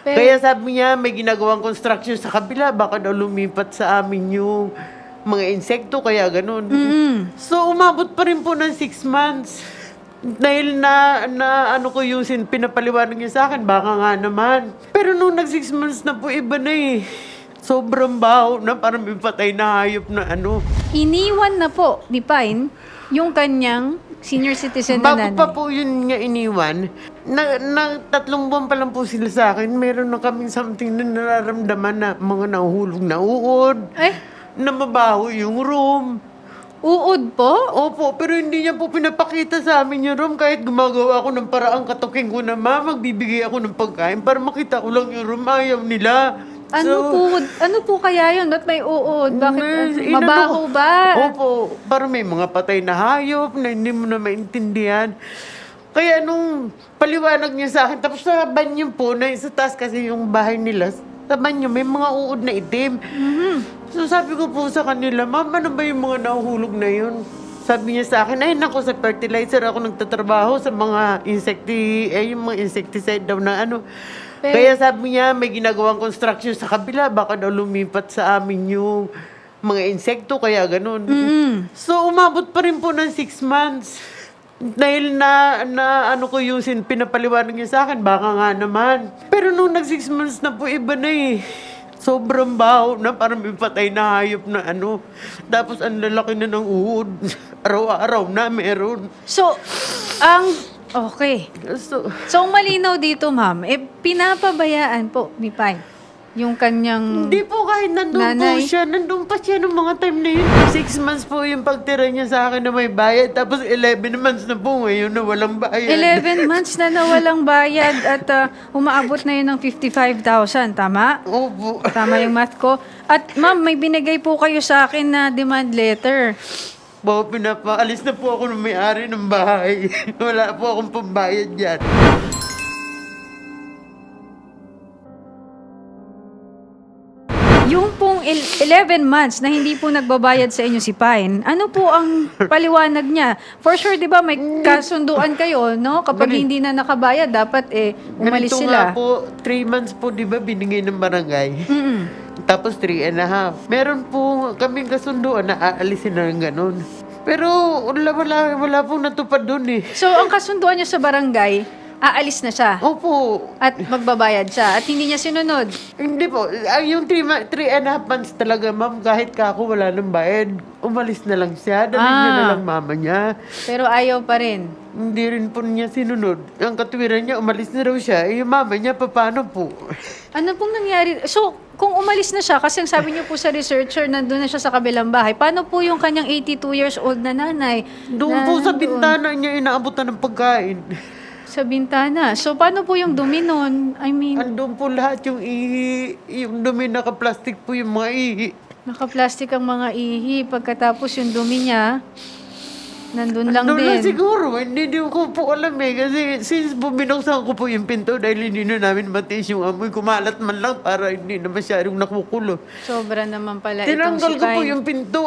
Pero Kaya sabi niya, may ginagawang construction sa kabila, baka daw lumipat sa amin yung mga insekto, kaya ganun. So, umabot pa rin po ng 6 months. Dahil ano ko yung pinapaliwanag niya sa akin, baka nga naman. Pero nung nag 6 months na po, iba na eh. Sobrang baho na, parang may patay na hayop na ano. iniwan na po ni Pine yung kanyang senior citizen na Bago nanay. pa po yun nga iniwan, na 3 buwan pa lang po sila sa akin, meron na kaming something na nararamdaman na mga nahuhulog na uod, Eh, na mabaho yung room. uod po? Opo, pero hindi niya po pinapakita sa amin yung room kahit gumagawa ako ng paraang katuking ko na magbibigay ako ng pagkain para makita ko lang yung room, ayaw nila. Ano po kaya yun? Ba't may uod? Bakit? Mabaho Inano- ba? Opo, parang may mga patay na hayop na hindi mo na maintindihan. Kaya nung paliwanag niya sa akin, tapos sa banyo po, na sa taas kasi yung bahay nila, sa banyo may mga uod na itim. So sabi ko po sa kanila, ma'am, ano ba yung mga nahuhulog na yun? Sabi niya sa akin, ay naku, sa fertilizer ako nagtatrabaho sa mga yung mga insecticide daw na ano. Pero- Kaya sabi niya, may ginagawang construction sa kabila, baka daw lumipat sa amin yung mga insekto, kaya ganun. So, umabot pa rin po ng 6 months. Dahil ano ko yung pinapaliwanag niya sa akin, baka nga naman. Pero nung nag 6 months na po, iba na eh. Sobrang baho na, parang may patay na hayop na ano. Tapos ang lalaki na ng uhod. Araw-araw na meron. So, okay. So, So, ang malinaw dito, ma'am, pinapabayaan po ni Pine yung kanyang... hindi po kahit nandun po Nanay. siya. Nandun pa siya nung mga time na yun. 6 months po yung pagtira niya sa akin na may bayad. Tapos 11 months na po ngayon na walang bayad. 11 months na nawalang bayad at umaabot na yun ng 55,000, tama? Opo. Tama yung math ko. At ma'am, may binigay po kayo sa akin na demand letter. Pinapaalis na po ako ng may-ari ng bahay. Wala po akong pambayad dyan. Yung pong 11 months na hindi po nagbabayad sa inyo si Pine, ano po ang paliwanag niya? For sure, di ba, may kasunduan kayo, no? Kapag Ganun. hindi na nakabayad, dapat umalis Ganito sila. nga po, 3 months po, di ba, binigay ng barangay. Tapos 3.5. Meron po kaming kasunduan na aalisin na ng ganun. Pero wala pong natupad dun eh. So, ang kasunduan niyo sa barangay, aalis na siya Opo. at magbabayad siya at hindi niya sinunod. Hindi po. Yung 3.5 months talaga, ma'am, kahit kako wala nang bayad, umalis na lang siya. Dalhin niya na lang mama niya. Pero ayaw pa rin. Hindi rin po niya sinunod. Ang katwiran niya, umalis na raw siya. Yung mama niya, paano po? Ano pong nangyari? So, kung umalis na siya, kasi ang sabi niyo po sa researcher, nandun na siya sa kabilang bahay, paano po yung kanyang 82 years old na nanay? Doon na po sa nandun bintana niya, inaabutan ng pagkain. Sa bintana. So, paano po yung dumi nun? I mean, Andun po lahat yung ihi, yung dumi naka-plastic po yung mga ihi. naka-plastic ang mga ihi. Pagkatapos yung dumi niya, nandun lang Andun lang din. siguro, hindi ko po alam eh. Kasi since binuksan ko po yung pinto dahil hindi na namin matiis yung amoy, kumalat man lang para hindi na masyadong nakukulo. Sobra naman pala itong Tinanggal si ko po Pine. yung pinto.